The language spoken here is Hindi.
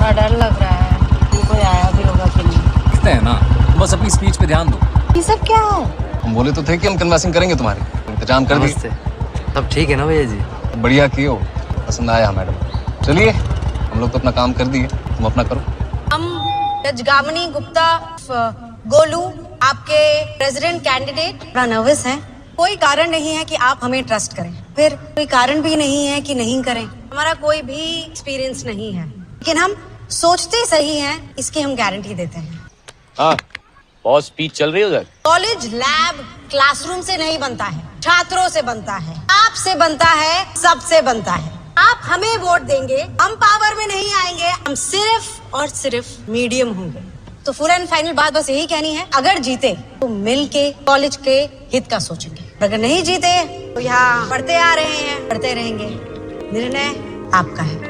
थोड़ा डर लग रहा है, कोई आया भी होगा कि नहीं। दिखते हैं ना, बस अपनी स्पीच पे ध्यान दो। ये सब क्या है? हम बोले तो थे कि हम कन्वेंसिंग करेंगे तुम्हारी, इंतजाम कर दिए। सब ठीक है ना भैया जी? बढ़िया किए हो, पसंद आया मैडम। चलिए हम लोग तो अपना काम कर दिए, तुम अपना करो। हम जज गामिनी गुप्ता गोलू आपके प्रेसिडेंट कैंडिडेट थोड़ा नर्वस हैं। कोई कारण नहीं है कि आप हमें ट्रस्ट करें, फिर कोई कारण भी नहीं है कि नहीं करें। हमारा कोई भी एक्सपीरियंस नहीं है, लेकिन हम सोचते सही हैं, इसकी हम गारंटी देते हैं। हाँ, बहुत स्पीच चल रही है उधर। कॉलेज लैब क्लासरूम से नहीं बनता है, छात्रों से बनता है, आपसे बनता है, सबसे बनता है। आप हमें वोट देंगे, हम पावर में नहीं आएंगे, हम सिर्फ और सिर्फ मीडियम होंगे। तो फुल एंड फाइनल बात बस यही कहनी है, अगर जीते तो मिल के कॉलेज के हित का सोचेंगे, अगर नहीं जीते तो यहाँ पढ़ते आ रहे हैं, पढ़ते रहेंगे। निर्णय आपका है।